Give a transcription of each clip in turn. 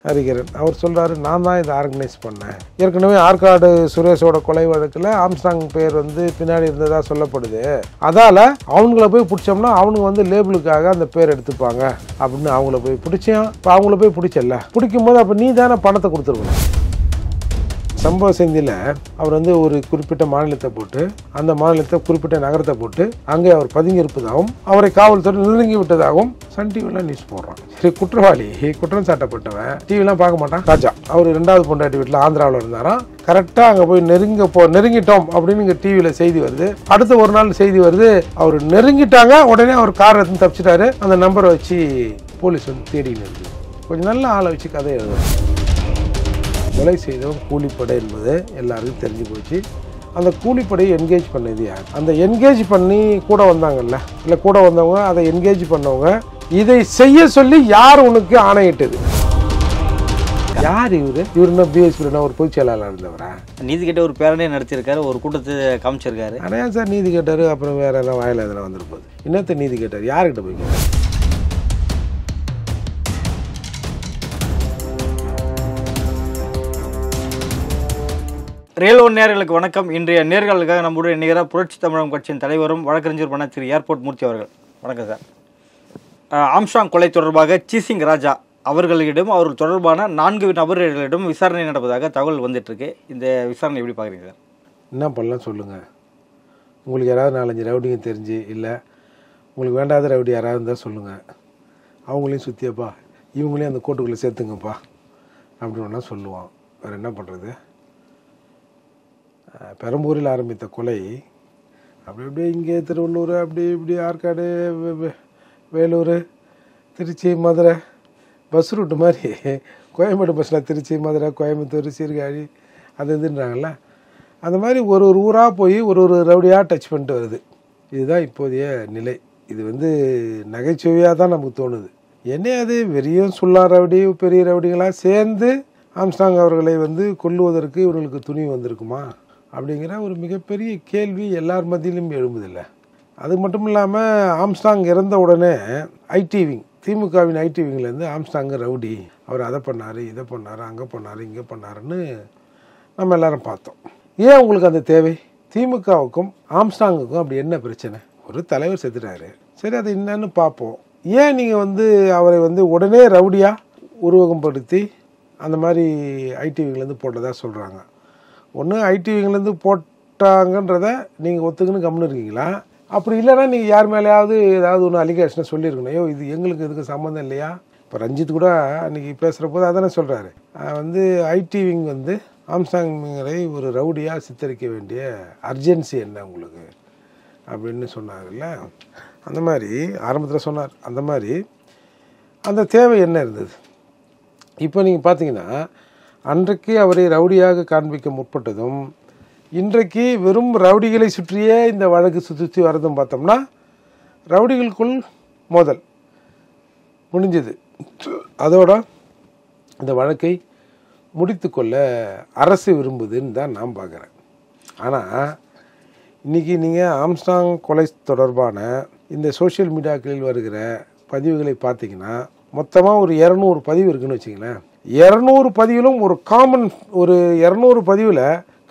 ஹரிகரன். அவர் சொல்கிறாரு, நான் தான் இதை ஆர்கனைஸ் பண்ணேன். ஏற்கனவே ஆற்காடு சுரேஷோட கொலை வழக்கில் ஆம்ஸ்ட்ராங் பேர் வந்து பின்னாடி இருந்ததாக சொல்லப்படுது. அதால் அவங்கள போய் பிடிச்சோம்னா அவனுங்க வந்து லேபிளுக்காக அந்த பேர் எடுத்துப்பாங்க அப்படின்னு அவங்கள போய் பிடிச்சோம். இப்போ அவங்கள போய் பிடிச்சல, பிடிக்கும்போது அப்போ நீ தானே பணத்தை கொடுத்துருக்கணும். சம்பவ செய்தியில் அவர் வந்து ஒரு குறிப்பிட்ட மாநிலத்தை போட்டு, அந்த மாநிலத்தை குறிப்பிட்ட நகரத்தை போட்டு அங்கே அவர் பதுங்கி இருப்பதாகவும் அவரை காவல்துறை நெருங்கி விட்டதாகவும் சன் டிவிலாம் நியூஸ் போடுறான். சரி, குற்றவாளி குற்றம் சாட்டப்பட்டவன் டிவிலாம் பார்க்க மாட்டான். ராஜா அவர் 2வது பொண்டாட்டி வீட்டில் ஆந்திராவில் இருந்தாராம். கரெக்டாக அங்கே போய் நெருங்கிட்டோம் அப்படின்னு இங்கே டிவியில் செய்தி வருது. அடுத்த ஒரு நாள் செய்தி வருது, அவர் நெருங்கிட்டாங்க, உடனே அவர் கார் எடுத்து தப்பிச்சிட்டாரு. அந்த நம்பரை வச்சு போலீஸ் வந்து தேடின்னு இருக்கு. கொஞ்சம் நல்ல ஆளை வச்சு கதை எழுதும். கொலை செய்தவன் கூலிப்படை என்பது எல்லாருக்கும் தெரிஞ்சு போச்சு. அந்த கூலிப்படையை என்கேஜ் பண்ணது யார்? அந்த என்கேஜ் பண்ணி கூட வந்தாங்கல்ல, இல்லை கூட வந்தவங்க, அதை என்கேஜ் பண்ணவங்க, இதை செய்ய சொல்லி யார் உனக்கு ஆணையிட்டது? யார் இவர்? இவருன்னா பிஎஸ்பி ஒரு பொதுச் செயலாளர் இருந்தவரா? நீதி கேட்ட ஒரு பேரனே நடத்திருக்காரு, ஒரு கூட்டத்தை காமிச்சிருக்காரு. ஆனால் சார் நீதி கேட்டார், அப்புறம் வேற எதாவது வாயில் எதனா வந்துருப்போது. இன்னத்தை நீதி கேட்டார், யார்கிட்ட போய் கேட்டார்? ரியல் ஒன் நேயர்களுக்கு வணக்கம். இன்றைய நேர்களுக்காக நம்முடைய நேராக புரட்சி தமிழகம் கட்சியின் தலைவரும் வழக்கறிஞர் பண்ண திரு ஏர்போர்ட் மூர்த்தி அவர்கள். வணக்கம் சார். ஆம்ஸ்ட்ராங் கொலை தொடர்பாக சீசிங் ராஜா அவர்களிடம் அவர்கள் தொடர்பான 4 நபர்களிடம் விசாரணை நடப்பதாக தகவல் வந்துட்டுருக்கு. இந்த விசாரணை எப்படி பார்க்குறீங்க சார்? என்ன பண்ணலாம் சொல்லுங்கள். உங்களுக்கு யாராவது 4-5 ரவுடிங்க தெரிஞ்சு, இல்லை உங்களுக்கு வேண்டாத ரவுடி யாராவது இருந்தால் சொல்லுங்கள். அவங்களையும் சுற்றியப்பா, இவங்களையும் அந்த கோட்டுக்குள்ளே சேர்த்துங்கப்பா அப்படின்னு ஒன்றா சொல்லுவான். வேறு என்ன பண்ணுறது? பெரம்பூரில் ஆரம்பித்த கொலை அப்படி அப்படியே இங்கே திருவள்ளூர், அப்படி இப்படி ஆற்காடு, வேலூர், திருச்சி, மதுரை, பஸ் ரூட்டு மாதிரி கோயம்பேடு பஸ்ஸில் திருச்சி, மதுரை, கோயம்புத்தூர், சீர்காழி அது இதுன்றாங்கல்ல, அந்த மாதிரி ஒரு ஒரு ஊராக போய் ஒரு ஒரு ரவுடியாக டச் பண்ணிட்டு வருது. இதுதான் இப்போதைய நிலை. இது வந்து நகைச்சுவையாக தான் நமக்கு தோணுது. என்ன அது வெறியும் சுல்லா ரவுடி, பெரிய ரவுடிகளாக சேர்ந்து ஆம்ஸ்ட்ராங் அவர்களை வந்து கொல்லுவதற்கு இவர்களுக்கு துணிவு வந்திருக்குமா அப்படிங்கிற ஒரு மிகப்பெரிய கேள்வி எல்லார் மத்தியிலும் எழும்புதில்லை. அது மட்டும் இல்லாமல் ஆம்ஸ்ட்ராங் இறந்த உடனே ஐடிவிங், திமுகவின் ஐடிவிங்லேருந்து ஆம்ஸ்ட்ராங் ரவுடி, அவர் அதை பண்ணார், இதை பண்ணார், அங்கே பண்ணார், இங்கே பண்ணாருன்னு நம்ம எல்லாரும் பார்த்தோம். ஏன் உங்களுக்கு அந்த தேவை? திமுகவுக்கும் ஆம்ஸ்ட்ராங்குக்கும் அப்படி என்ன பிரச்சனை? ஒரு தலைவர் செத்துட்டாரு, சரி அதை என்னன்னு பார்ப்போம். ஏன் நீங்கள் வந்து அவரை வந்து உடனே ரவுடியாக உருவகப்படுத்தி அந்த மாதிரி ஐடிவிங்லேருந்து போட்டதாக சொல்கிறாங்க? ஒன்று ஐடிவிங்லேருந்து போட்டாங்கன்றதை நீங்கள் ஒத்துக்குன்னு கம்முன்னு இருக்கீங்களா? அப்படி இல்லைன்னா நீங்கள் யார் மேலேயாவது ஏதாவது ஒன்று அலிகேஷனை சொல்லியிருக்கணும். ஐயோ இது எங்களுக்கு இதுக்கு சம்மந்தம் இல்லையா? இப்போ ரஞ்சித் கூட அன்றைக்கி பேசுகிற போது அதானே சொல்கிறாரு, வந்து ஐடிவிங் வந்து ஆம்ஸ்ட்ராங்கை ஒரு ரவுடியாக சித்தரிக்க வேண்டிய அர்ஜென்சி என்ன உங்களுக்கு அப்படின்னு சொன்னார்ல. அந்த மாதிரி ஆரம்பத்தில் சொன்னார். அந்த மாதிரி அந்த தேவை என்ன இருந்தது? இப்போ நீங்கள் பார்த்தீங்கன்னா, அன்றைக்கு அவரை ரவுடியாக காண்பிக்க முற்பட்டதும் இன்றைக்கு வெறும் ரவுடிகளை சுற்றியே இந்த வழக்கு சுற்றி வரதும் பார்த்தோம்னா, ரவுடிகளுக்குள் மோதல் முடிஞ்சது. அதோட இந்த வழக்கை முடித்து கொள்ள அரசு விரும்புதுன்னு தான் நான் பார்க்குறேன். ஆனால் இன்றைக்கி நீங்கள் ஆம்ஸ்ட்ராங் கொலை தொடர்பான இந்த சோஷியல் மீடியாக்களில் வருகிற பதிவுகளை பார்த்தீங்கன்னா, மொத்தமாக ஒரு 200 பதிவு இருக்குதுன்னு வச்சிங்களேன். 200 பதிவிலும் ஒரு காமன், ஒரு 200 பதிவில்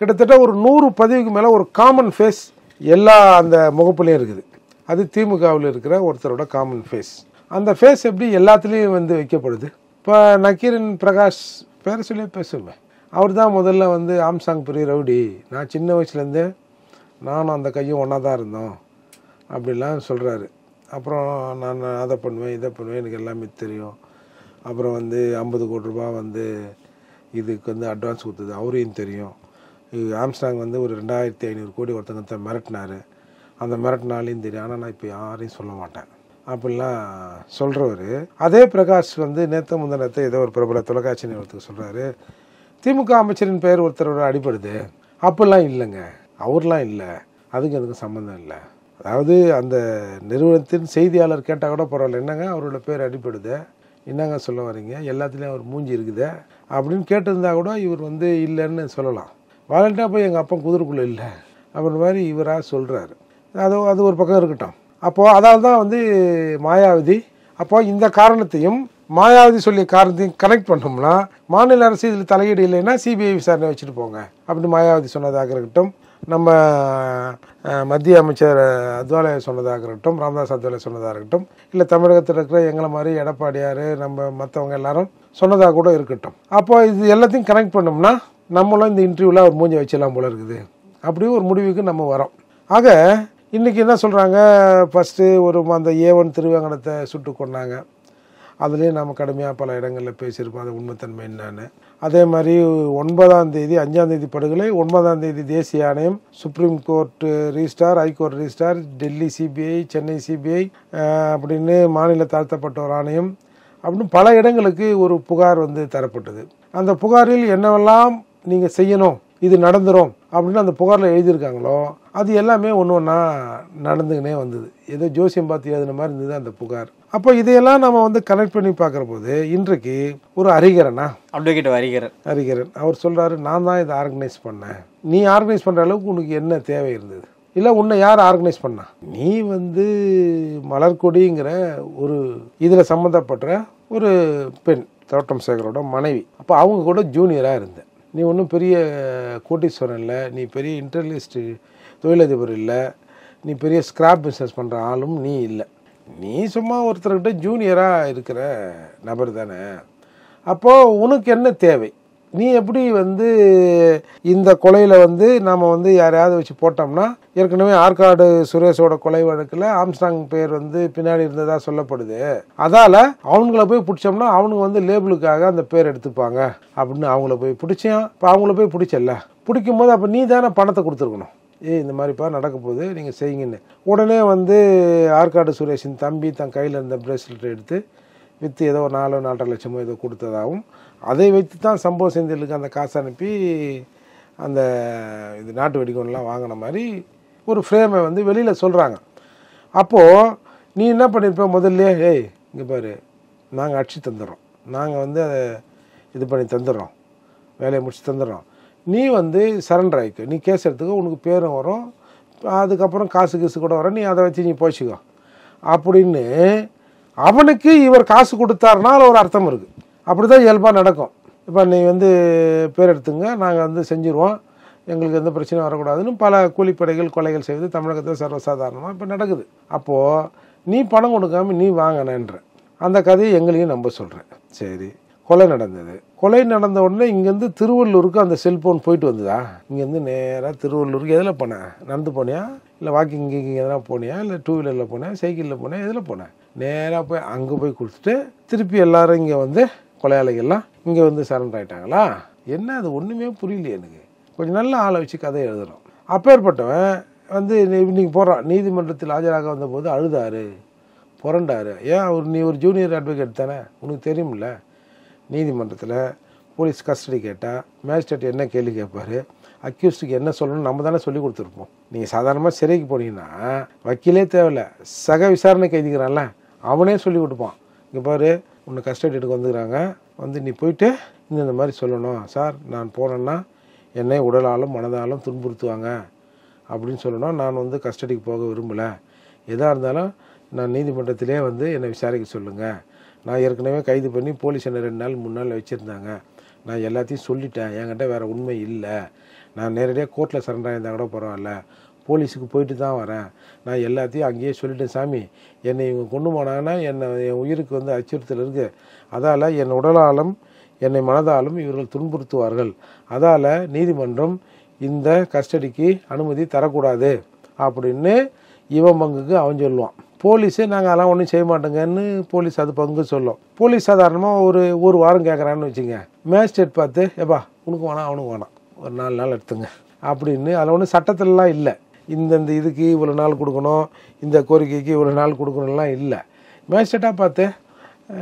கிட்டத்தட்ட ஒரு 100 பதிவுக்கு மேலே ஒரு காமன் ஃபேஸ் எல்லா அந்த முகப்புலையும் இருக்குது. அது திமுகவில் இருக்கிற ஒருத்தரோட காமன் ஃபேஸ். அந்த ஃபேஸ் எப்படி எல்லாத்துலேயும் வந்து வைக்கப்படுது? இப்போ நக்கீரன் பிரகாஷ் பேர் சொல்லி பேசுவேன். அவர் தான் முதல்ல வந்து ஆம்ஸ்ட்ராங் பெரிய ரவுடி, நான் சின்ன வயசுலேருந்தே நானும் அந்த கையும் ஒன்றா தான் இருந்தோம் அப்படிலாம் சொல்கிறாரு. அப்புறம் நான் அதை பண்ணுவேன், இதை பண்ணுவேன், எனக்கு எல்லாமே தெரியும். அப்புறம் வந்து 50 கோடி ரூபா வந்து இதுக்கு வந்து அட்வான்ஸ் கொடுத்தது அவரையும் தெரியும். ஆம்ஸ்ட்ராங் வந்து ஒரு 2500 கோடி ஒருத்தங்க மிரட்டினார், அந்த மிரட்டினாலையும் தெரியும். ஆனால் நான் இப்போ யாரையும் சொல்ல மாட்டேன் அப்படிலாம் சொல்கிறவர். அதே பிரகாஷ் வந்து முந்தினத்தை ஏதோ ஒரு பிரபல தொலைக்காட்சி நிறுவனத்துக்கு சொல்கிறாரு, திமுக அமைச்சரின் பெயர் ஒருத்தரோட அடிப்படுது. அப்படிலாம் இல்லைங்க, அவர்லாம் இல்லை, அதுக்கு எனக்கு சம்மந்தம் இல்லை. அதாவது அந்த நிறுவனத்தின் செய்தியாளர் கேட்டால் கூட பரவாயில்ல, என்னங்க அவரோட பேர் அடிப்படுது, என்னங்க சொல்ல வரீங்க, எல்லாத்துலேயும் அவர் மூஞ்சி இருக்குதே அப்படின்னு கேட்டிருந்தா கூட இவர் வந்து இல்லைன்னு சொல்லலாம். வாலண்டாக போய் எங்கள் அப்பா குதிரைக்குள்ளே இல்லை அப்படின்ற மாதிரி இவராக சொல்கிறாரு. அது ஒரு பக்கம் இருக்கட்டும். அப்போது அதால் தான் வந்து மாயாவதி அப்போது இந்த காரணத்தையும் மாயாவதி சொல்லிய காரணத்தையும் கனெக்ட் பண்ணோம்னா மாநில அரசு இதில் தலையீடு இல்லைன்னா சிபிஐ விசாரணை வச்சுட்டு போங்க அப்படின்னு மாயாவதி சொன்னதாக இருக்கட்டும், நம்ம மத்திய அமைச்சர் அத்வாலே சொன்னதாக இருக்கட்டும், ராமதாஸ் அத்வாலே சொன்னதாக இருக்கட்டும், இல்லை தமிழகத்தில் இருக்கிற எங்களை மாதிரி எடப்பாடியார் நம்ம மற்றவங்க எல்லாரும் சொன்னதாக கூட இருக்கட்டும். அப்போ இது எல்லாத்தையும் கனெக்ட் பண்ணோம்னா நம்மளும் இந்த இன்டர்வியூவில் ஒரு மூஞ்சி வச்சிடலாம் போல இருக்குது. அப்படி ஒரு முடிவுக்கு நம்ம வரோம். ஆக இன்றைக்கி என்ன சொல்கிறாங்க, ஃபஸ்ட்டு ஒரு அந்த A1 திருவேங்கடத்தை சுட்டு கொண்டாங்க. அதுலேயே நம்ம கடுமையாக பல இடங்களில் பேசியிருப்போம் அது உண்மைத்தன்மை என்னன்னு. அதே மாதிரி 9ஆம் தேதி 5ஆம் தேதி படுகொலை, 9ஆம் தேதி தேசிய ஆணையம், supreme court registrar, high court registrar, Delhi CBI, Chennai CBI அப்படின்னு மாநில தாழ்த்தப்பட்டோர் ஆணையம் அப்படின்னு பல இடங்களுக்கு ஒரு புகார் தரப்பட்டது. அந்த புகாரில் என்னவெல்லாம் நீங்கள் செய்யணும், இது நடந்துரும் அப்படின்னு அந்த புகாரில் எழுதியிருக்காங்களோ அது எல்லாமே ஒன்று ஒன்றா நடந்துக்கினே வந்தது. ஏதோ ஜோசியம் பார்த்து எழுதின மாதிரி இருந்தது அந்த புகார். அப்போ இதையெல்லாம் நம்ம கனெக்ட் பண்ணி பார்க்குற போது இன்றைக்கு ஒரு அறிகரனா, அட்வொகேட் அறிகரன் அவர் சொல்கிறாரு, நான் தான் இதை ஆர்கனைஸ் பண்ணேன். நீ ஆர்கனைஸ் பண்ணுற அளவுக்கு உனக்கு என்ன தேவை இருந்தது? இல்லை உன்னை யார் ஆர்கனைஸ் பண்ணா? நீ மலர்கொடிங்கிற ஒரு இதில் சம்மந்தப்பட்ட ஒரு பெண், தோட்டம் சேகரோட மனைவி. அப்போ அவங்க கூட ஜூனியராக இருந்தேன். நீ ஒன்றும் பெரிய கோட்டீஸ்வரன் இல்லை, நீ பெரிய இன்டர்லிஸ்ட் தொழிலதிபர் இல்லை, நீ பெரிய ஸ்கிராப் பிஸ்னஸ் பண்ணுற ஆளும் நீ இல்லை. நீ சும்மா ஒருத்தர்கிட்ட ஜூனியராக இருக்கிற நபர் தானே. அப்போது உனக்கு என்ன தேவை? நீ எப்படி இந்த கொலையில் நாம் யாரையாவது வச்சு போட்டோம்னா, ஏற்கனவே ஆற்காடு சுரேஷோட கொலை வழக்கில் ஆம்ஸ்டாங் பேர் பின்னாடி இருந்ததாக சொல்லப்படுது. அதால் அவங்கள போய் பிடிச்சோம்னா அவனுங்க லேபிளுக்காக அந்த பேர் எடுத்துப்பாங்க அப்படின்னு அவங்கள போய் பிடிச்சான். இப்போ அவங்கள போய் பிடிச்சல, பிடிக்கும் போது அப்போ நீ தானே பணத்தை கொடுத்துருக்கணும். இந்த மாதிரிப்பா நடக்க போகுது, நீங்கள் செய்யுங்கன்னு. உடனே ஆற்காடு சுரேஷின் தம்பி தன் கையில் இருந்த பிரேஸ்லெட் எடுத்து விற்று ஏதோ 4-4.5 லட்சமோ ஏதோ கொடுத்ததாகவும், அதை வைத்து தான் சம்பவ செந்திலுக்கு அந்த காசு அனுப்பி அந்த இது நாட்டு வெடிக்கொண்டெலாம் வாங்கின மாதிரி ஒரு ஃப்ரேமை வெளியில் சொல்கிறாங்க. அப்போது நீ என்ன பண்ணியிருப்ப, முதல்ல இங்கே பாரு, நாங்கள் அடிச்சு தந்துடுறோம், நாங்கள் அதை இது பண்ணி தந்துடுறோம், வேலையை முடிச்சு தந்துடுறோம், நீ சரண்டர் ஆகிக்க, நீ கேஸ் எடுத்துக்க, உனக்கு பேரும் வரும், அதுக்கப்புறம் காசு கூட வரும், நீ அதை வச்சு நீ போய்ச்சிக்கோ அப்படின்னு அவனுக்கு இவர் காசு கொடுத்தாருனா ஒரு அர்த்தம் இருக்குது. அப்படி தான் இயல்பாக நடக்கும். இப்போ நீ பேர் எடுத்துங்க, நாங்கள் செஞ்சுருவோம், எங்களுக்கு எந்த பிரச்சனையும் வரக்கூடாதுன்னு பல கூலிப்படைகள் கொலைகள் செய்வது தமிழகத்தில் சர்வசாதாரணமாக இப்போ நடக்குது. அப்போது நீ பணம் கொடுக்காம நீ வாங்கினன்ற அந்த கதையை எங்களையும் நம்ப சொல்கிறேன். சரி, கொலை நடந்தது. கொலை நடந்த உடனே இங்கேருந்து திருவள்ளூருக்கு அந்த செல்ஃபோன் போயிட்டு வந்ததா? இங்கேருந்து நேராக திருவள்ளூருக்கு எதில் போனேன்? நடந்து போனியா, இல்லை வாக்கிங் கீக்கிங் எதனா போனியா, இல்லை 2 வீலரில் போனேன், சைக்கிளில் போனேன், எதில் போனேன்? நேராக போய் அங்கே போய் கொடுத்துட்டு திருப்பி எல்லோரும் இங்கே கொலையாளிகள்லாம் இங்கே சரண்டர் ஆகிட்டாங்களா? என்ன அது ஒன்றுமே புரியலையே எனக்கு. கொஞ்சம் நல்ல ஆளை வச்சு கதை எழுதுகிறோம். அப்பேற்பட்டவன் இன்னைக்கு போகிறான், நீதிமன்றத்தில் ஆஜராக வந்தபோது அழுதாரு, புரண்டாரு. ஏன் நீ ஒரு ஜூனியர் அட்வொகேட் தானே, உனக்கு தெரியுமில்ல. நீதிமன்றத்தில் போலீஸ் கஸ்டடி கேட்டால் மேஜிஸ்ட்ரேட் என்ன கேள்வி கேட்பார், அக்யூஸ்டுக்கு என்ன சொல்லணும்னு நம்ம தானே சொல்லி கொடுத்துருப்போம். நீங்கள் சாதாரணமாக சிறைக்கு போனீங்கன்னா வக்கீலே தேவையில்லை, சக விசாரணை கைதிக்கிறான்ல அவனே சொல்லி கொடுப்பான். இங்கே பாரு, உன்னை கஸ்டடி எடுக்க வந்துக்கிறாங்க, நீ போயிட்டு இந்த மாதிரி சொல்லணும், சார் நான் போனேன்னா என்னை உடலாலும் மனதாலும் துன்புறுத்துவாங்க அப்படின்னு சொல்லணும், நான் கஸ்டடிக்கு போக விரும்பலை, எதாக இருந்தாலும் நான் நீதிமன்றத்திலே என்னை விசாரிக்க சொல்லுங்கள், நான் ஏற்கனவே கைது பண்ணி போலீஸ் என்னை 2 நாள் 3 நாள் வச்சுருந்தாங்க, நான் எல்லாத்தையும் சொல்லிட்டேன், என்கிட்ட வேறு உண்மை இல்லை, நான் நேரடியாக கோர்ட்டில் சரண்டர் ஆகியிருந்தால் கூட பரவாயில்ல, போலீஸுக்கு போயிட்டு தான் வரேன், நான் எல்லாத்தையும் அங்கேயே சொல்லிட்டேன் சாமி, என்னை இவங்க கொண்டு போனாங்கன்னா என் உயிருக்கு அச்சுறுத்தல் இருக்குது, அதால் என் உடலாலும் என்னை மனதாலும் இவர்கள் துன்புறுத்துவார்கள், அதால் நீதிமன்றம் இந்த கஸ்டடிக்கு அனுமதி தரக்கூடாது அப்படின்னு இவன் பங்குக்கு அவன் சொல்லுவான். போலீஸே நாங்கள் அதெல்லாம் ஒன்றும் செய்ய மாட்டோங்கன்னு போலீஸ் அது பங்கு சொல்லும். போலீஸ் சாதாரணமாக ஒரு வாரம் கேட்குறான்னு வச்சுங்க, மேஜிஸ்ட்ரேட் பார்த்து எப்பா உனக்கு வேணாம் அவனுக்கு வேணாம் ஒரு 4 நாள் எடுத்துங்க அப்படின்னு, அதில் ஒன்றும் சட்டத்திலலாம் இல்லை இந்தந்த இதுக்கு இவ்வளோ நாள் கொடுக்கணும், இந்த கோரிக்கைக்கு இவ்வளோ நாள் கொடுக்கணும்லாம் இல்லை. மேஜிஸ்ட்ரேட்டாக பார்த்து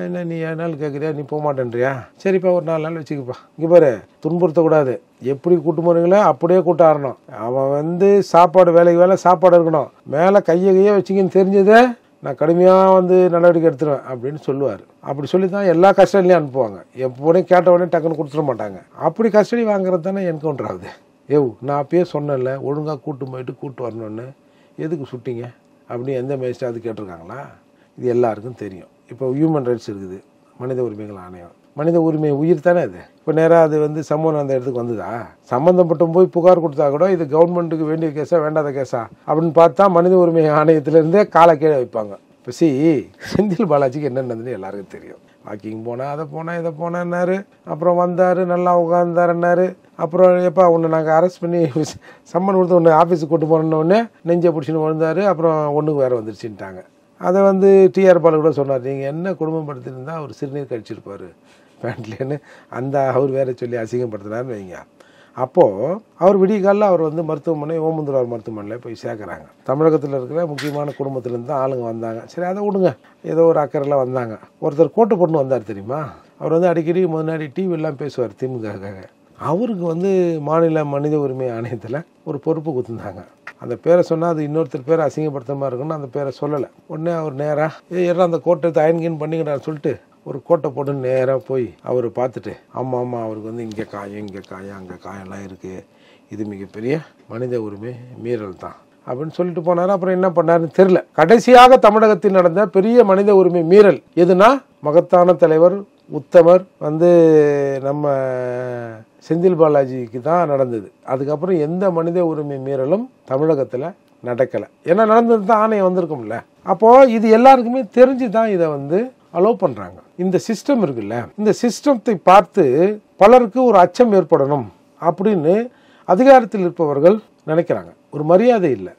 என்ன நீ 7 நாள் கேட்குறியா, நீ போக மாட்டேன்றியா, சரிப்பா ஒரு 4 நாள் வச்சுக்கப்பா, இங்கே பாரு துன்புறுத்தக்கூடாது, எப்படி கூட்டு போகிறீங்களோ அப்படியே கூட்ட ஆரணும், அவன் சாப்பாடு வேலைக்கு வேலை சாப்பாடு இருக்கணும், மேலே கையை வச்சிங்கன்னு தெரிஞ்சதே நான் கடுமையாக நடவடிக்கை எடுத்துருவேன் அப்படின்னு சொல்லுவார். அப்படி சொல்லி தான் எல்லா கஸ்டடிலையும் அனுப்புவாங்க. எப்போனே கேட்ட உடனே டக்குன்னு கொடுத்துட மாட்டாங்க. அப்படி கஸ்டடி வாங்குறது தானே என்கவுண்டர் ஆகுது. நான் அப்பயே சொன்னேன்ல ஒழுங்காக கூட்டு வரணுன்னு, எதுக்கு சுட்டிங்க அப்படின்னு எந்த மேஜிஸ்ட்ரேட் அது கேட்டிருக்காங்களா? இது எல்லாருக்கும் தெரியும். இப்போ ஹியூமன் ரைட்ஸ் இருக்குது, மனித உரிமைகள் ஆணையம். மனித உரிமை உயிர் தானே அது. இப்போ நேராக அது வந்து சம்பவம் அந்த இடத்துக்கு வந்ததா? சம்மந்தப்பட்ட போய் புகார் கொடுத்தா கூட இது கவர்மெண்ட்டுக்கு வேண்டிய கேஸா வேண்டாத கேஸா அப்படின்னு பார்த்தா மனித உரிமை ஆணையத்திலேருந்தே காலை கீழே வைப்பாங்க. இப்போ செந்தில் பாலாஜிக்கு என்ன நடந்ததுன்னு எல்லாருக்கும் தெரியும். வாக்கிங் போனால் அதை போனால் இதை போனான்னாரு, அப்புறம் வந்தார் நல்லா உட்காந்தாருன்னாரு. அப்புறம் எப்போ ஒன்று நாங்கள் அரெஸ்ட் பண்ணி சம்மன் கொடுத்து ஒன்று ஆஃபீஸுக்கு கொண்டு போனோடனே நெஞ்சை பிடிச்சின்னு விழுந்தார். அப்புறம் ஒன்றுக்கு வேறு வந்துருச்சுட்டாங்க. அதை வந்து டிஆர் பாலு கூட சொன்னார், நீங்கள் என்ன குடும்பப்படுத்திருந்தா அவர் சிறுநீர் கழிச்சிருப்பார் பேண்ட்லேன்னு அந்த அவர் வேற சொல்லி அசிங்கப்படுத்தினார்னு வைங்க. அப்போது அவர் விடிய காலில் அவர் வந்து மருத்துவமனை ஓமந்தூரார் மருத்துவமனையில் போய் சேர்க்குறாங்க. தமிழகத்தில் இருக்கிற முக்கியமான குடும்பத்திலேருந்து தான் ஆளுங்க வந்தாங்க. சரி அதை விடுங்க, ஏதோ ஒரு அக்கறையில் வந்தாங்க. ஒருத்தர் கோட்டு போட்டு வந்தார் தெரியுமா? அவர் வந்து அடிக்கடி முன்னாடி டிவிலாம் பேசுவார் திமுகக்காக. அவருக்கு வந்து மாநில மனித உரிமை ஆணையத்தில் ஒரு பொறுப்பு கொடுத்துருந்தாங்க. அந்த பேரை சொன்னால் அது இன்னொருத்தர் பேரை அசிங்கப்படுத்துற மாதிரி இருக்குன்னு அந்த பேரை சொல்லலை. உடனே அவர் நேராக எல்லாம் அந்த கோட்டை எடுத்து அயன்கின் பண்ணிக்கிட்டான்னு சொல்லிட்டு ஒரு கோட்டை போட்டு நேராக போய் அவர் பார்த்துட்டு, ஆமாம் அவருக்கு வந்து இங்கே காயம் இங்கே காயம் அங்கே காயம்லாம் இருக்குது, இது மிகப்பெரிய மனித உரிமை மீறல் தான் அப்படின்னு சொல்லிட்டு போனார். அப்புறம் என்ன பண்ணாருன்னு தெரியல. கடைசியாக தமிழகத்தில் நடந்த பெரிய மனித உரிமை மீறல் எதுனா மகத்தான தலைவர் உத்தமர் வந்து நம்ம செந்தில் பாலாஜிக்கு தான் நடந்தது. அதுக்கப்புறம் எந்த மனித உரிமை மீறலும் தமிழகத்தில் நடக்கலை. ஏன்னா நடந்தது தான் ஆணையம் வந்திருக்கும்ல. அப்போது இது எல்லாருக்குமே தெரிஞ்சு தான் இதை வந்து அலோவ் பண்ணுறாங்க. இந்த சிஸ்டம் இருக்குல்ல, இந்த சிஸ்டத்தை பார்த்து பலருக்கு ஒரு அச்சம் ஏற்படணும் அப்படின்னு அதிகாரத்தில் இருப்பவர்கள் நினைக்கிறாங்க. ஒரு மரியாதை இல்லை,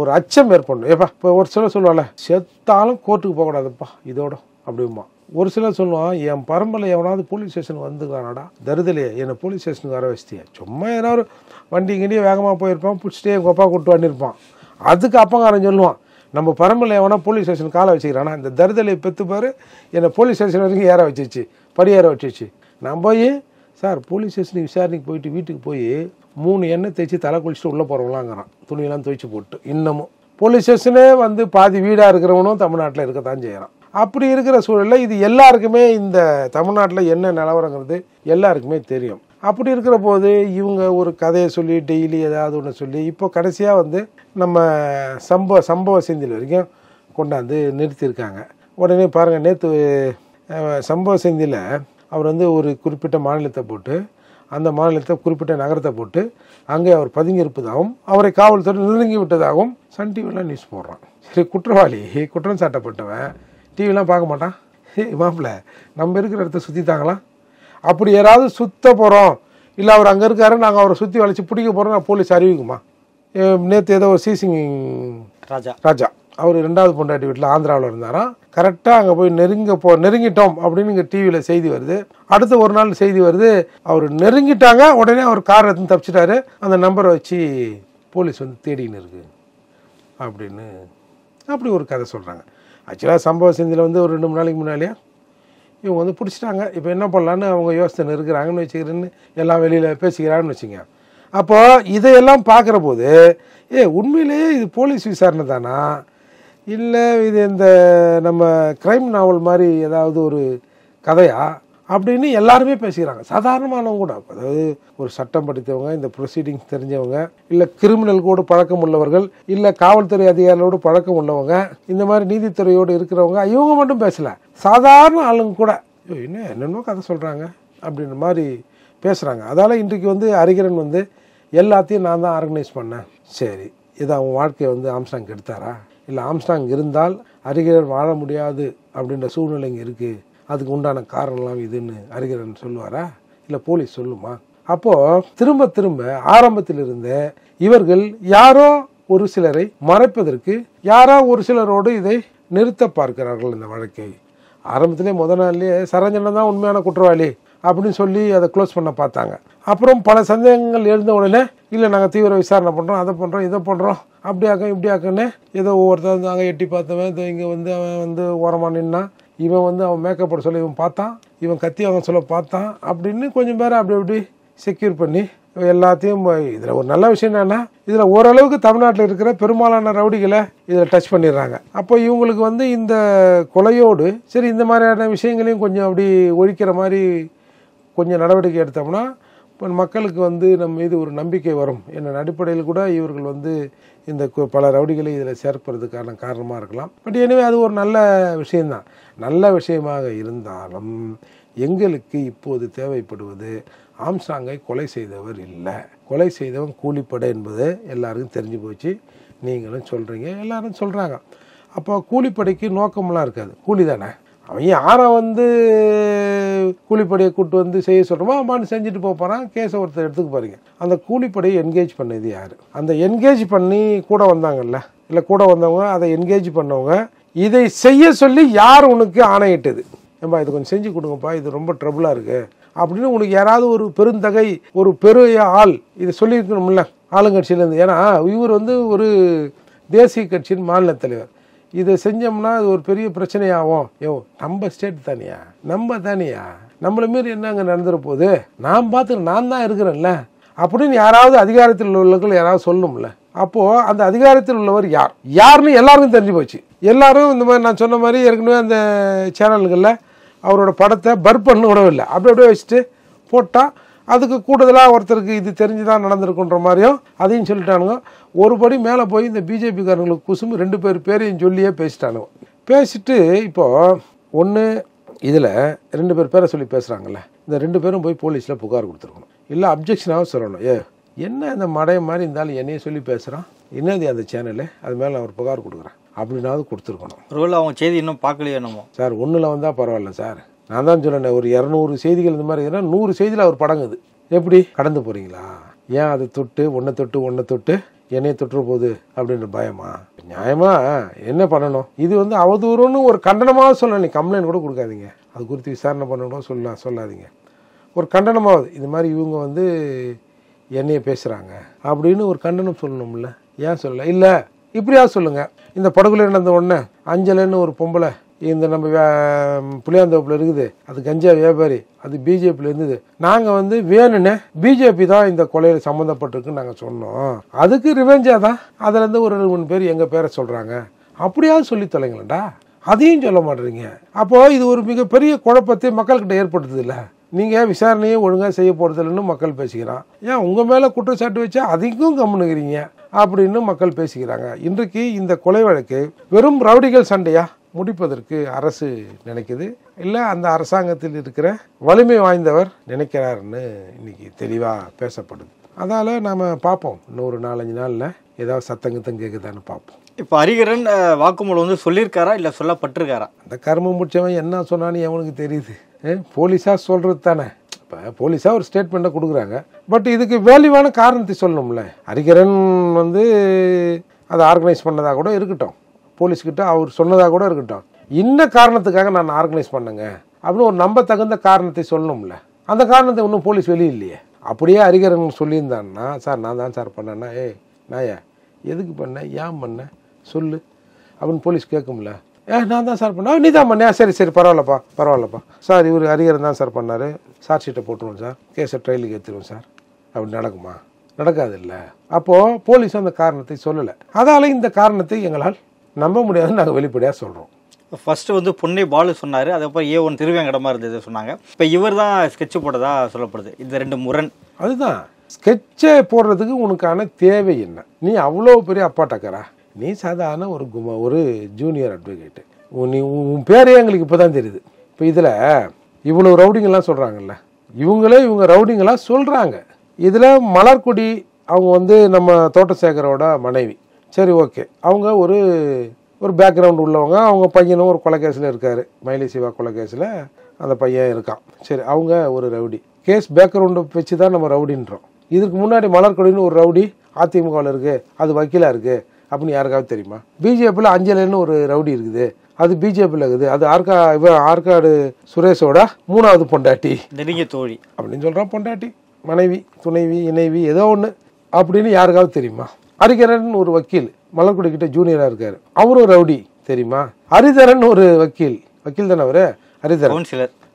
ஒரு அச்சம் ஏற்படணும். ஏப்பா இப்போ ஒரு சிலர் சொல்லுவாள், செத்தாலும் கோர்ட்டுக்கு போகக்கூடாதுப்பா இதோட அப்படிமா. ஒரு சிலர் சொல்லுவான், என் பரம்பரை எவனாவது போலீஸ் ஸ்டேஷனுக்கு வந்துக்கிறானாடா, தருதலையே என்னை போலீஸ் ஸ்டேஷனுக்கு வர வச்சிட்டியா. சும்மா ஏதாவது வண்டி கிண்டியே வேகமாக போயிருப்பான், பிடிச்சிட்டே எங்கள் அப்பா கூட்டு பண்ணியிருப்பான். அதுக்கு அப்பங்காரன் சொல்லுவான், நம்ம பரம்பரை எவனா போலீஸ் ஸ்டேஷன் காலை வச்சுக்கிறானா, இந்த தருதலை பெற்றுப்பாரு என்னை போலீஸ் ஸ்டேஷன் வரைக்கும் ஏற வச்சிச்சு, படியேற வச்சிச்சு. நான் போய் சார் போலீஸ் ஸ்டேஷனுக்கு விசாரணைக்கு போயிட்டு வீட்டுக்கு போய் 3 எண்ணெய் தேய்ச்சி தலை குளிச்சுட்டு உள்ளே போகிறவங்களாங்கிறான், துணியெல்லாம் துவைச்சி போட்டு. இன்னமும் போலீஸ் ஸ்டேஷனே வந்து பாதி வீடாக இருக்கிறவனும் தமிழ்நாட்டில் இருக்கத்தான் செய்கிறான். அப்படி இருக்கிற சூழலில் இது எல்லாருக்குமே இந்த தமிழ்நாட்டில் என்ன நிலவரங்கிறது எல்லாருக்குமே தெரியும். அப்படி இருக்கிற போது இவங்க ஒரு கதையை சொல்லி டெய்லி ஏதாவது ஒன்று சொல்லி இப்போ கடைசியாக வந்து நம்ம சம்பவ செந்தில் வரைக்கும் கொண்டாந்து நிறுத்தியிருக்காங்க. உடனே பாருங்கள், நேற்று சம்பவ செந்தில் அவர் வந்து ஒரு குறிப்பிட்ட மாநிலத்தை போட்டு அந்த மாநிலத்தை குறிப்பிட்ட நகரத்தை போட்டு அங்கே அவர் பதுங்கியிருப்பதாகவும் அவரை காவல்துறை நெருங்கி விட்டதாகவும் சன் டிவிலாம் நியூஸ் போடுறான். சரி, குற்றவாளி குற்றம் சாட்டப்பட்டவன் டிவிலாம் பார்க்க மாட்டான். மாப்பிள்ள நம்ம இருக்கிற இடத்த சுற்றித்தாங்களாம். அப்படி யாராவது சுத்த போகிறோம் இல்லை அவர் அங்கே இருக்காரு நாங்கள் அவரை சுற்றி வளைச்சி பிடிக்க போகிறோம் நான் போலீஸ் அறிவிக்குமா? நேற்று ஏதோ ஒரு சிசிங் ராஜா அவர் 2வது பொண்டாட்டி வீட்டில் ஆந்திராவில் இருந்தாராம். கரெக்டாக அங்கே போய் நெருங்கிட்டோம் அப்படின்னு இங்கே டிவியில் செய்தி வருது. அடுத்த ஒரு நாள் செய்தி வருது, அவர் நெருங்கிட்டாங்க, உடனே அவர் கார் எடுத்து தப்பிச்சிட்டாரு, அந்த நம்பரை வச்சு போலீஸ் வந்து தேடின்னு இருக்கு அப்படின்னு அப்படி ஒரு கதை சொல்கிறாங்க. ஆக்சுவலாக சம்பவ செந்தில் வந்து ஒரு 2-3 நாளைக்கு முன்னாலேயே இவங்க வந்து பிடிச்சிட்டாங்க. இப்போ என்ன பண்ணலான்னு அவங்க யோசனை இருக்கிறாங்கன்னு வச்சுக்கிறேன்னு எல்லாம் வெளியில் பேசிக்கிறாங்கன்னு வச்சுங்க. அப்போது இதையெல்லாம் பார்க்குற போது உண்மையிலேயே இது போலீஸ் விசாரணை தானா இல்லை இது இந்த நம்ம க்ரைம் நாவல் மாதிரி ஏதாவது ஒரு கதையா அப்படின்னு எல்லாருமே பேசிக்கிறாங்க. சாதாரணமானவங்க கூட, அதாவது ஒரு சட்டம் படித்தவங்க, இந்த ப்ரொசீடிங்ஸ் தெரிஞ்சவங்க, இல்லை கிரிமினல் கூட பழக்கம் உள்ளவர்கள், இல்லை காவல்துறை அதிகாரிகளோடு பழக்கம் உள்ளவங்க, இந்த மாதிரி நீதித்துறையோடு இருக்கிறவங்க, இவங்க மட்டும் பேசலை, சாதாரண ஆளுங்க கூட இன்னும் என்னென்னோ கதை சொல்கிறாங்க அப்படின்ற மாதிரி பேசுகிறாங்க. அதால் இன்றைக்கு வந்து ஹரிஹரன் வந்து எல்லாத்தையும் நான் தான் ஆர்கனைஸ் பண்ணேன். சரி, இதை அவன் வாழ்க்கையை வந்து ஆம்ஸ்டாங் எடுத்தாரா? இல்லை ஆம்ஸ்டாங் இருந்தால் ஹரிஹரன் வாழ முடியாது அப்படின்ற சூழ்நிலை இங்கே இருக்குது, அதுக்கு உண்டான காரணம்லாம் இதுன்னு ஹரிஹரன் சொல்லுவாரா? இல்லை போலீஸ் சொல்லுமா? அப்போது திரும்ப திரும்ப ஆரம்பத்தில் இருந்த இவர்கள் யாரோ ஒரு சிலரை மறைப்பதற்கு யாரோ ஒரு சிலரோடு இதை நிறுத்த பார்க்கிறார்கள். இந்த வழக்கை ஆரம்பத்திலே முதல் நாள்லேயே சரஞ்சனன் தான் உண்மையான குற்றவாளி அப்படின்னு சொல்லி அதை க்ளோஸ் பண்ண பார்த்தாங்க. அப்புறம் பல சந்தேகங்கள் எழுந்த உடனே இல்லை நாங்கள் தீவிர விசாரணை பண்ணுறோம், அதை பண்ணுறோம், இதை பண்ணுறோம், அப்படியாக்க இப்படியாக்கன்னு ஏதோ ஒவ்வொருத்தர் வந்து அங்கே எட்டி பார்த்தவன் இங்கே வந்து அவன் வந்து ஓரமாக நின்னா, இவன் வந்து அவன் மேக்கப் போட சொல்ல இவன் பார்த்தான், இவன் கத்தி அவன் சொல்ல பார்த்தான் அப்படின்னு கொஞ்சம் பேரை அப்படி அப்படி செக்யூர் பண்ணி எல்லாத்தையும். இதில் ஒரு நல்ல விஷயம் என்னென்னா, இதில் ஓரளவுக்கு தமிழ்நாட்டில் இருக்கிற பெரும்பாலான ரவுடிகளை இதில் டச் பண்ணிடுறாங்க. அப்போ இவங்களுக்கு வந்து இந்த கொலையோடு சரி இந்த மாதிரியான விஷயங்களையும் கொஞ்சம் அப்படி ஒழிக்கிற மாதிரி கொஞ்சம் நடவடிக்கை எடுத்தோம்னா இப்போ மக்களுக்கு வந்து நம்ம மீது ஒரு நம்பிக்கை வரும் என்ற அடிப்படையில் கூட இவர்கள் வந்து இந்த பல ரவுடிகளை இதில் சேர்ப்பதற்கான காரணமாக இருக்கலாம். பட் எனவே அது ஒரு நல்ல விஷயம்தான். நல்ல விஷயமாக இருந்தாலும் எங்களுக்கு இப்போது தேவைப்படுவது ஆம்ஸ்ட்ராங்கை கொலை செய்தவர் இல்லை, கொலை செய்தவன் கூலிப்படை என்பது எல்லாருக்கும் தெரிஞ்சு போச்சு. நீங்களும் சொல்கிறீங்க, எல்லாரும் சொல்கிறாங்க. அப்போ கூலிப்படைக்கு நோக்கமெல்லாம் இருக்காது, கூலி தானே. அவன் யாரை வந்து கூலிப்படையை கூப்பிட்டு வந்து செய்ய சொல்கிறோமோ அவன் செஞ்சுட்டு போகிறான். கேஸை ஒருத்தர் எடுத்துக்க பாருங்க. அந்த கூலிப்படையை என்கேஜ் பண்ணது யார்? அந்த என்கேஜ் பண்ணி கூட வந்தாங்கல்ல, இல்லை கூட வந்தவங்க அதை என்கேஜ் பண்ணவங்க இதை செய்ய சொல்லி யார் உனக்கு ஆணையிட்டது? ஏன்பா இது கொஞ்சம் செஞ்சு கொடுங்கப்பா, இது ரொம்ப ட்ரபுளாக இருக்குது அப்படின்னு உனக்கு யாராவது ஒரு பெருந்தகை, ஒரு பெரிய ஆள் இதை சொல்லியிருக்கணும்ல ஆளுங்கட்சியிலேருந்து. ஏன்னா இவர் வந்து ஒரு தேசிய கட்சியின் மாநில தலைவர். இதை செஞ்சோம்னா அது ஒரு பெரிய பிரச்சனையாகும். நம்ம ஸ்டேட் தானியா, நம்ம தானியா, நம்மளை மீறி என்ன அங்கே நடந்துட போகுது, நான் பார்த்துக்க நான் தான் இருக்கிறேன்ல அப்படின்னு யாராவது அதிகாரத்தில் உள்ளவர்கள் யாராவது சொல்லணும்ல. அப்போது அந்த அதிகாரத்தில் உள்ளவர் யாருன்னு எல்லாருக்கும் தெரிஞ்சு போச்சு. எல்லாரும் இந்த மாதிரி நான் சொன்ன மாதிரி ஏற்கனவே அந்த சேனல்களில் அவரோட படத்தை பர் பண்ண விடவும் இல்லை, அப்படியே வச்சுட்டு போட்டால் அதுக்கு கூடுதலாக ஒருத்தருக்கு இது தெரிஞ்சுதான் நடந்திருக்குன்ற மாதிரியும் அதையும் சொல்லிட்டானுங்க. ஒரு படி மேலே போய் இந்த பிஜேபிக்காரங்களுக்கு குசும்பு 2 பேரையும் சொல்லியே பேசிட்டானுங்க. பேசிட்டு இப்போது ஒன்று இதில் 2 பேரை சொல்லி பேசுகிறாங்கல்ல, இந்த 2 பேரும் போய் போலீஸில் புகார் கொடுத்துருக்கணும், இல்லை அப்ஜெக்ஷனாகவும் சொல்லணும். என்ன இந்த மடைய மாதிரி இருந்தாலும் என்னையே சொல்லி பேசுகிறான், என்னது அந்த சேனலு, அது மேலே நான் ஒரு புகார் கொடுக்குறேன் அப்படின்னாவது கொடுத்துருக்கணும். ஒருவேளை அவங்க செய்தி இன்னும் பார்க்கலையே என்னமோ சார். ஒன்றில் வந்தால் பரவாயில்ல சார், நான் தான் சொன்னேன் ஒரு 200 செய்திகள் இந்த மாதிரி இருக்குன்னா 100 செய்தியில் அவர் படங்குது. எப்படி கடந்து போகிறீங்களா? ஏன் அதை தொட்டு ஒன்றை தொட்டு என்னையை தொட்டுற போகுது அப்படின்ற பயமா? நியாயமா என்ன பண்ணணும்? இது வந்து அவதூறுன்னு ஒரு கண்டனமாக சொல்லலாம். நீ கம்ப்ளைண்ட் கூட கொடுக்காதீங்க, அது குறித்து விசாரணை பண்ணணும் சொல்லாதீங்க. ஒரு கண்டனமாவது இது மாதிரி இவங்க வந்து என்னைய பேசுகிறாங்க அப்படின்னு ஒரு கண்டனம் சொல்லணும்ல. ஏன் சொல்லலை? இல்லை இப்படியாவது சொல்லுங்கள். இந்த படுகொலை நடந்த உடனே அஞ்சலைன்னு ஒரு பொம்பளை இந்த நம்ம புளியாந்தோப்பில் இருக்குது, அது கஞ்சா வியாபாரி, அது பிஜேபியில் இருந்தது. நாங்கள் வந்து வேணும்னே பிஜேபி தான் இந்த கொலையில் சம்மந்தப்பட்டிருக்குன்னு நாங்கள் சொன்னோம், அதுக்கு ரிவெஞ்சாக தான் அதுலேருந்து ஒரு 2-3 பேர் எங்கள் பேரை சொல்கிறாங்க அப்படியாவது சொல்லி தொலைங்களேன்டா. அதையும் சொல்ல மாட்டேறீங்க. அப்போது இது ஒரு மிகப்பெரிய குழப்பத்தை மக்கள்கிட்ட ஏற்படுத்துது இல்லை. நீங்கள் விசாரணையை ஒழுங்காக செய்ய போகிறதில்லன்னு மக்கள் பேசிக்கிறான். ஏன் உங்கள் மேலே குற்றச்சாட்டு வச்சா அதிகம் கம்முனுக்கிறீங்க அப்படின்னு மக்கள் பேசிக்கிறாங்க. இன்றைக்கு இந்த கொலை வழக்கு வெறும் ரவுடிகள் சண்டையா முடிப்பதற்கு அரசு நினைக்குது, இல்லை அந்த அரசாங்கத்தில் இருக்கிற வலிமை வாய்ந்தவர் நினைக்கிறாருன்னு இன்னைக்கு தெளிவாக பேசப்படுது. அதால் நாம் பார்ப்போம், இன்னொரு 4-5 நாளில் ஏதாவது சத்தங்கத்தம் கேட்குதான்னு பார்ப்போம். இப்போ ஹரிகரன் வாக்குமூலம் வந்து சொல்லியிருக்காரா இல்லை சொல்லப்பட்டிருக்காரா? அந்த கர்மம் முடிச்சவன் என்ன சொன்னான்னு எவனுக்கு தெரியுது? போலீஸாக சொல்கிறது தானே. இப்போ போலீஸாக ஒரு ஸ்டேட்மெண்ட்டை கொடுக்குறாங்க, பட் இதுக்கு வேல்யூவான காரணத்தை சொல்லணும்ல. ஹரிகரன் வந்து அதை ஆர்கனைஸ் பண்ணதாக கூட இருக்கட்டும், போலீஸ்கிட்ட அவர் சொன்னதாக கூட இருக்கட்டும், இன்ன காரணத்துக்காக நான் ஆர்கனைஸ் பண்ணுங்க அப்படின்னு ஒரு நம்ப தகுந்த காரணத்தை சொல்லணும்ல. அந்த காரணத்தை இன்னும் போலீஸ் வெளியில்லையே. அப்படியே ஹரிகரன் சொல்லியிருந்தான்னா, சார் நான் தான் சார் பண்ணேன்னா, நாயா எதுக்கு பண்ணேன், ஏன் பண்ணேன் சொல்லு அப்படின்னு போலீஸ் கேட்கும்ல. நான் தான் சார் பண்ணேன், நீ தான் பண்ணேன், சரி பரவாயில்லப்பா சார், இவர் ஹரிகரன் தான் சார் பண்ணார், சார்ஜ் ஷீட்டை போட்டுருவோம் சார், கேஸை ட்ரையலுக்கு ஏற்றிடுவோம் சார். அப்படி நடக்குமா? நடக்காது இல்லை. அப்போது போலீஸ் அந்த காரணத்தை சொல்லலை, அதால் இந்த காரணத்தை எங்களால் நம்ப முடியாதுன்னு நாங்கள் வெளிப்படையாக சொல்கிறோம். ஃபர்ஸ்ட்டு வந்து பொன்னை பாலு சொன்னார், அதுக்கப்புறம் A1 திருவேங்கடமாக இருந்தது சொன்னாங்க. இப்போ இவர் தான் ஸ்கெட்சு போட்டதா சொல்லப்படுது. இந்த 2 முரண். அதுதான் ஸ்கெட்சை போடுறதுக்கு உனக்கான தேவை என்ன? நீ அவ்வளோ பெரிய அப்பாட்டக்கரா? நீ சாதாரண ஒரு ஜூனியர் அட்வொகேட்டு. உன் பேரே எங்களுக்கு இப்போ தான் தெரியுது. இப்போ இதில் இவ்வளோ ரவுடிங்கெல்லாம் சொல்கிறாங்கல்ல, இவங்க ரவுடிங்கெல்லாம் சொல்கிறாங்க. இதில் மலர்கொடி அவங்க வந்து நம்ம தோட்டசேகரோட மனைவி. சரி ஓகே, அவங்க ஒரு பேக்ரவுண்ட் உள்ளவங்க. அவங்க பையனும் ஒரு கொலை கேஸில் இருக்கார், மயிலை சிவா கொலை கேஸில் அந்த பையன் இருக்கான். சரி, அவங்க ஒரு ரவுடி. கேஸ் பேக்ரவுண்டை வச்சு தான் நம்ம ரவுடின்றோம். இதுக்கு முன்னாடி மலர்கொடின்னு ஒரு ரவுடி அதிமுகவில் இருக்குது, அது வக்கீலாக இருக்குது அப்படின்னு யாருக்காவது தெரியுமா? பிஜேபியில் அஞ்சலைன்னு ஒரு ரவுடி இருக்குது, அது பிஜேபியில் இருக்குது, அது ஆற்காடு சுரேஷோட 3வது பொண்டாட்டி, நெருங்கிய தோழி அப்படின்னு சொல்கிறான். பொண்டாட்டி, மனைவி, துணைவி, இணைவி, ஏதோ ஒன்று அப்படின்னு யாருக்காவது தெரியுமா? ஹரிகரன் ஒரு வக்கீல், மலர்கொடி கிட்ட ஜூனியராக இருக்காரு, அவரும் ரவுடி தெரியுமா? ஹரிதரன் ஒரு வக்கீல் தானே அவரு, ஹரிதரன்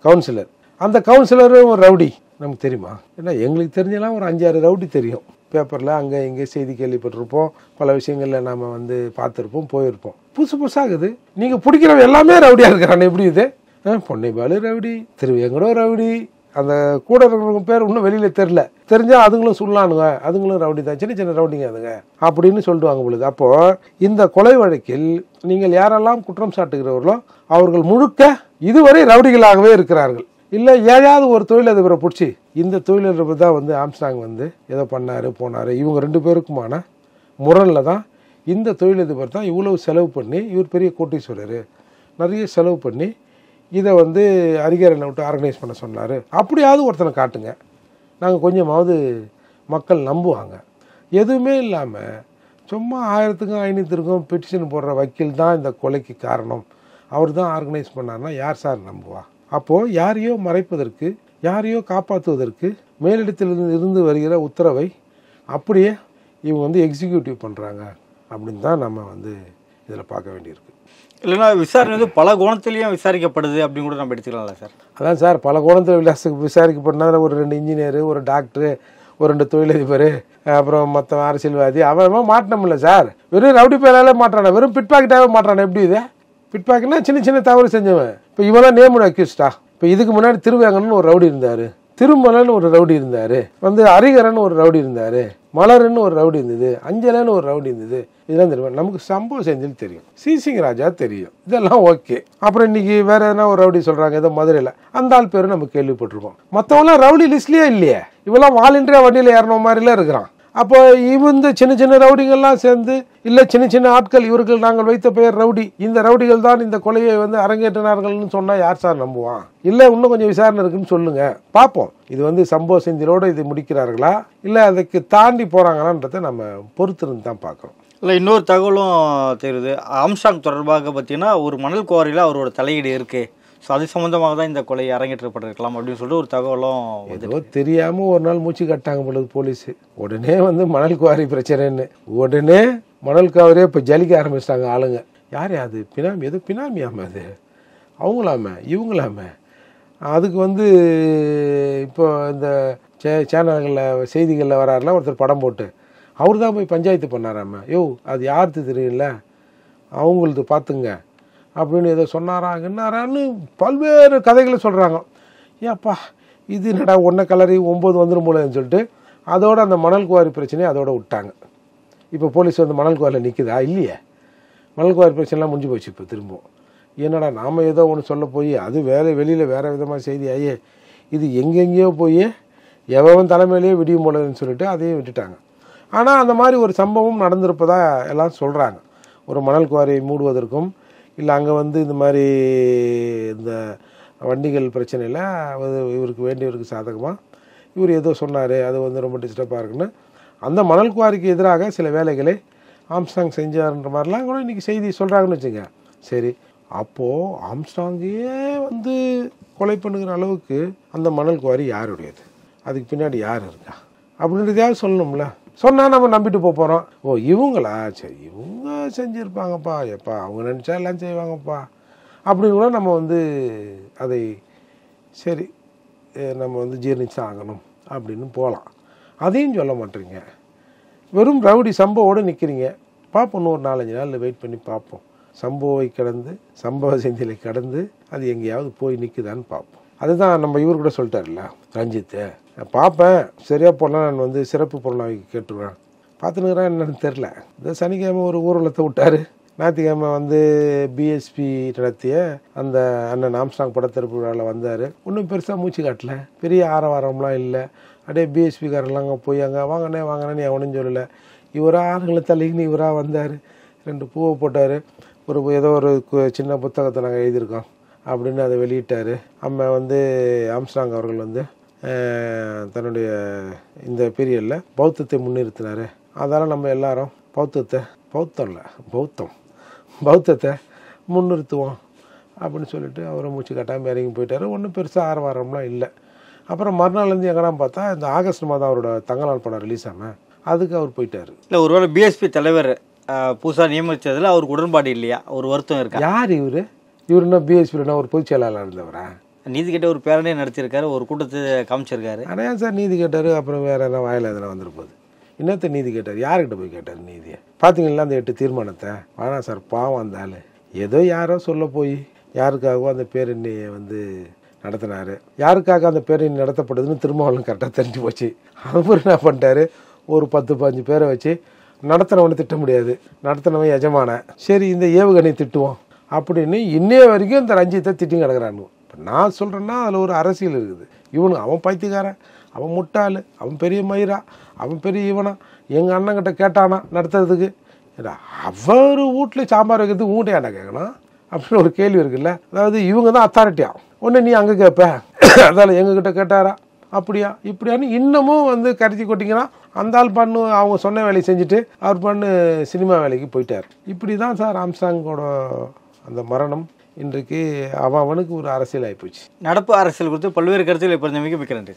கவுன்சிலர், அந்த கவுன்சிலரும் ஒரு ரவுடி நமக்கு தெரியுமா? ஏன்னா எங்களுக்கு தெரிஞ்செல்லாம் ஒரு 5-6 ரவுடி தெரியும். பேப்பரில் அங்கே இங்கே செய்தி கேள்விப்பட்டிருப்போம், பல விஷயங்களில் நாம் வந்து பார்த்துருப்போம், போயிருப்போம். புதுசாகுது. நீங்கள் பிடிக்கிறவங்க எல்லாமே ரவுடியாக இருக்கிறான். எப்படி இது? பொன்னை பாலு ரவுடி, திருவேங்கடம் ரவுடி, அந்த கூட இருக்கிறவங்க பேர் இன்னும் வெளியில் தெரில, தெரிஞ்சால் அதுங்களும் சொல்லானுங்க, அதுங்களும் ரவுடி தான், சின்ன சின்ன ரவுடிங்க அதுங்க அப்படின்னு சொல்லிடுவாங்க பொழுது. அப்போது இந்த கொலை வழக்கில் நீங்கள் யாரெல்லாம் குற்றம் சாட்டுகிறவர்களோ அவர்கள் முழுக்க இதுவரை ரவுடிகளாகவே இருக்கிறார்கள். இல்லை ஏதாவது ஒரு தொழிலதிபரை பிடிச்சி இந்த தொழிலதிபர் தான் வந்து ஆம்ஸ்ட்ராங் வந்து ஏதோ பண்ணார் போனார், இவங்க 2 பேருக்குமான முரணில் தான் இந்த தொழிலதிபர் தான் இவ்வளவு செலவு பண்ணி, இவர் பெரிய கோட்டீஸ்வரர், நிறைய செலவு பண்ணி இதை வந்து அதிகாரிகளை விட்டு ஆர்கனைஸ் பண்ண சொன்னார், அப்படியாவது ஒருத்தனை காட்டுங்க, நாங்கள் கொஞ்சமாவது மக்கள் நம்புவாங்க. எதுவுமே இல்லாமல் சும்மா 1000க்கும் 500க்கும் பெட்டிஷன் போடுற வக்கீல் தான் இந்த கொலைக்கு காரணம், அவர் தான் ஆர்கனைஸ் பண்ணார்னா யார் சார் நம்புவா? அப்போது யாரையோ மறைப்பதற்கு, யாரையோ காப்பாற்றுவதற்கு மேலிடத்திலிருந்து இருந்து வருகிற உத்தரவை அப்படியே இவங்க வந்து எக்ஸிக்யூட்டிவ் பண்ணுறாங்க அப்படின்னு தான் நம்ம வந்து இதில் பார்க்க வேண்டியிருக்கு. இல்லைன்னா விசாரணை வந்து பல கோணத்திலையும் விசாரிக்கப்படுது அப்படின்னு கூட நம்ம எடுத்துக்கலாம்ல சார்? அதான் சார், பல கோணத்தில் விசாரிக்கப்படுறதுனால ஒரு 2 இன்ஜினியரு, ஒரு டாக்டரு, ஒரு 2 தொழிலதிபர், அப்புறம் மற்ற அரசியல்வாதி அவன் மாட்டினோம்ல சார். வெறும் ரவுடி பேராலே மாட்டானே, வெறும் பிட் பாக்கெட்டாகவே மாட்டானே. எப்படி இது பிட் பாக்கெட்னா சின்ன சின்ன தவறு செஞ்சவன். இப்போ இவெல்லாம் நேமுடு அக்யூஸ்டா. இப்போ இதுக்கு முன்னாடி திருவேங்கன்னு ஒரு ரவுடி இருந்தார், திருமலன்னு ஒரு ரவுடி இருந்தார், வந்து ஹரிகரன் ஒரு ரவுடி இருந்தார், மலர்னு ஒரு ரவுடி இருந்தது, அஞ்சலன்னு ஒரு ரவுடி இருந்தது. இதெல்லாம் தெரியும் நமக்கு. சம்பவ செந்தில் தெரியும், சிசிங் ராஜா தெரியும், இதெல்லாம் ஓகே. அப்புறம் இன்னைக்கு வேற எதனா ஒரு ரவுடி சொல்றாங்க ஏதோ மதுரையில், அந்த ஆள் பேரும் நம்ம கேள்விப்பட்டிருக்கோம். மற்றவங்களாம் ரவுடி லிஸ்ட்லயே இல்லையே, இவெல்லாம் வாலண்டியரா வண்டியில் ஏறணும் மாதிரிலாம் இருக்கிறான். அப்போ இந்த சின்ன சின்ன ரவுடிகள்லாம் சேர்ந்து, இல்லை சின்ன சின்ன ஆட்கள், இவர்கள் நாங்கள் வைத்த பெயர் ரவுடி, இந்த ரவுடிகள் தான் இந்த கொலையை வந்து அரங்கேற்றினார்கள்னு சொன்னால் யார் சார் நம்புவான்? இல்லை இன்னும் கொஞ்சம் விசாரணை இருக்குன்னு சொல்லுங்க பார்ப்போம். இது வந்து சம்பவ செந்திலோடு இது முடிக்கிறார்களா இல்லை அதுக்கு தாண்டி போகிறாங்களான்றதை நம்ம பொறுத்திருந்து தான் பார்க்குறோம். இல்லை இன்னொரு தகவலும் தெரியுது, ஆம்ஸ்ட்ராங் தொடர்பாக பார்த்தீங்கன்னா ஒரு மணல் குவாரியில் அவரோட தலையீடு இருக்குது, ஸோ அது சம்மந்தமாக தான் இந்த கொலை அரங்கேற்றப்பட்டிருக்கலாம் அப்படின்னு சொல்லிட்டு ஒரு தகவலும் ஏதோ தெரியாமல் ஒரு நாள் மூச்சு கட்டாங்க பொழுது போலீஸு, உடனே வந்து மணல் குவாரி பிரச்சனைன்னு உடனே மணல் குவாரியே இப்போ ஜலிக்க ஆரம்பிச்சிட்டாங்க ஆளுங்க. யார் அது பினாமி, எது பினாமியாம, அது அவங்களாம இவங்களாம. அதுக்கு வந்து இப்போ இந்த சேனல்களில் செய்திகளில் வராருலாம் ஒருத்தர் படம் போட்டு அவர் தான் போய் பஞ்சாயத்து பண்ணாராம, யோ அது யாருக்கு தெரியல அவங்களது பார்த்துங்க அப்படின்னு ஏதோ சொன்னாரான்னு பல்வேறு கதைகளை சொல்கிறாங்க. ஏப்பா இது என்னடா ஒன்றை கலரி 9 வந்துடும் போலன்னு சொல்லிட்டு அதோட அந்த மணல் குவாரி பிரச்சனையை அதோட விட்டாங்க. இப்போ போலீஸ் வந்து மணல் குவாரியில் நிற்குதா? இல்லையே, மணல் குவாரி பிரச்சனைலாம் முடிஞ்சு போச்சு. இப்போ திரும்பவும் என்னடா நாம் ஏதோ ஒன்று சொல்ல போய் அது வேறு வெளியில் வேறு விதமாக செய்தி ஆகியே இது எங்கெங்கேயோ போய் எவன் தலைமையிலேயே விடியும் போலன்னு சொல்லிட்டு அதையும் விட்டுட்டாங்க. ஆனால் அந்த மாதிரி ஒரு சம்பவம் நடந்திருப்பதா எல்லாம் சொல்கிறாங்க. ஒரு மணல் குவாரியை மூடுவதற்கும் இல்லை அங்கே வந்து இந்த மாதிரி இந்த வண்டிகள் பிரச்சனையில் இவருக்கு வேண்டியவருக்கு சாதகமாக இவர் ஏதோ சொன்னார், அது வந்து ரொம்ப டிஸ்டர்பாக இருக்குன்னு அந்த மணல் குவாரிக்கு எதிராக சில வேலைகளை ஆம்ஸ்ட்ராங் செஞ்சார்ன்ற மாதிரிலாம் கூட இன்றைக்கி செய்தி சொல்கிறாங்கன்னு வச்சுங்க. சரி, அப்போது ஆம்ஸ்ட்ராங்கையே வந்து கொலை பண்ணுகிற அளவுக்கு அந்த மணல் குவாரி யாருடையது, அதுக்கு பின்னாடி யார் இருக்கா அப்படின்றதையாவது சொல்லணும்ல. சொன்னால் நம்ம நம்பிட்டு போகிறோம். ஓ இவங்களா, சரி இவங்க செஞ்சுருப்பாங்கப்பா, எப்பா அவங்க நினச்சா எல்லாம் செய்வாங்கப்பா அப்படின்னு கூட நம்ம வந்து அதை சரி நம்ம வந்து ஜீர்ணிச்சு ஆகணும் அப்படின்னு போகலாம். அதையும் சொல்ல மாட்டேறீங்க, வெறும் ரவுடி சம்பவோடு நிற்கிறீங்க. பார்ப்போம், இன்னொரு 4-5 நாளில் வெயிட் பண்ணி பார்ப்போம். சம்பவை கடந்து சம்பவ செந்திலை கடந்து அது எங்கேயாவது போய் நிற்குதான்னு பார்ப்போம். அதுதான் நம்ம இவர் கூட சொல்லிட்டார்ல ரஞ்சித்து, பார்ப்பேன் சரியாக போனால் நான் வந்து சிறப்பு பொருளாக கேட்டுருவேன். பார்த்துனுக்கிறேன் என்னன்னு தெரில. இந்த சனிக்கிழமை ஒரு ஊர்வலத்தை விட்டார், ஞாயிற்றுக்கிழமை வந்து பிஎஸ்பி நடத்திய அந்த அண்ணன் ஆம்ஸ்ட்ராங் படத்திறப்பு விழாவில் வந்தார். ஒன்றும் பெருசாக மூச்சு காட்டல, பெரிய ஆரவாரம்லாம் இல்லை. அப்படியே பிஎஸ்பிக்காரெல்லாம் அங்கே போய் அங்கே வாங்கினேன்னு எவனும் சொல்லலை. இவராக ஆளுங்களை தள்ளிக்கின்னு இவராக வந்தார், 2 பூவை போட்டார், ஏதோ ஒரு சின்ன புத்தகத்தை நாங்கள் எழுதியிருக்கோம் அப்படின்னு அதை வெளியிட்டார். அம்மா வந்து ஆம்ஸ்ட்ராங் அவர்கள் வந்து தன்னுடைய இந்த பீரியடில் பௌத்தத்தை முன்னிறுத்தினார். அதனால் நம்ம எல்லாரும் பௌத்தத்தை முன்னிறுத்துவோம் அப்படின்னு சொல்லிட்டு அவரை மூச்சு கட்டாமல் இறங்கி போயிட்டார். ஒன்றும் பெருசாக ஆரவாரம்லாம் இல்லை. அப்புறம் மறுநாள்லேருந்து எங்கன்னா பார்த்தா இந்த ஆகஸ்ட் மாதம் அவரோட தங்கநாள் படம் ரிலீஸ் ஆகாமல் அதுக்கு அவர் போயிட்டார். இல்லை ஒருவேளை பிஎஸ்பி தலைவர் புதுசாக நியமித்ததில் அவருக்கு உடன்பாடு இல்லையா, ஒரு வருத்தம் இருக்கா? யார் இவருன்னா பிஎஸ்பினா ஒரு பொதுச் செயலாளர் இருந்தவரா? நீதி கேட்ட ஒரு பேரனே நடத்தியிருக்காரு, ஒரு கூட்டத்தை காமிச்சிருக்காரு. ஆனால் சார் நீதி கேட்டார், அப்புறம் வேறு என்ன வாயில் எதனா வந்துருப்போது. இன்னத்தை நீதி கேட்டார், யார்கிட்ட போய் கேட்டார் நீதியை? பார்த்தீங்களா அந்த 8 தீர்மானத்தை? வேணாம் சார், பாவம் அந்த ஆள் ஏதோ யாரோ சொல்ல போய் யாருக்காகவோ அந்த பேரண்ணியை வந்து நடத்தினார். யாருக்காக அந்த பேரணி நடத்தப்படுதுன்னு திருமாவளவன் கரெக்டாக தெரிஞ்சு போச்சு. அவர் என்ன பண்ணிட்டாரு, ஒரு 10-15 பேரை வச்சு நடத்தினவனை திட்ட முடியாது, நடத்தினவன் எஜமான, சரி இந்த ஏவுகணை திட்டுவோம் அப்படின்னு இன்னைய வரைக்கும் இந்த ரஞ்சித்தை திட்டி கிடக்கிறானு. இப்போ நான் சொல்கிறேன்னா அதில் ஒரு அரசியல் இருக்குது. இவனுக்கு அவன் பைத்தியக்காரன், அவன் முட்டாள், அவன் பெரிய மயிரா, அவன் பெரிய இவனா, எங்கள் அண்ணங்கிட்ட கேட்டானா நடத்துறதுக்கு, அவர் வீட்டில் சாம்பார் வைக்கிறதுக்கு உங்கள்கிட்ட ஏன்டா கேட்கணும் அப்படின்னு ஒரு கேள்வி இருக்குல்ல. அதாவது இவங்க தான் அத்தாரிட்டியா, ஒன்று நீ அங்கே கேட்ப, அதால் எங்ககிட்ட கேட்டாரா அப்படியா இப்படியான்னு இன்னமும் வந்து கரைச்சி கொட்டிங்கன்னா அந்த ஆள் பண்ணு அவங்க சொன்ன வேலையை செஞ்சுட்டு அவர் பண்ணு சினிமா வேலைக்கு போயிட்டார். இப்படி தான் சார் ஆம்ஸ்ட்ராங்கோட அந்த மரணம் இன்றைக்கு அவனுக்கு ஒரு அரசியல் ஆகிப்போச்சு. நடப்பு அரசியல் குறித்து பல்வேறு கருத்துக்களை பொறுத்தமைக்கு மிக்க நன்றி.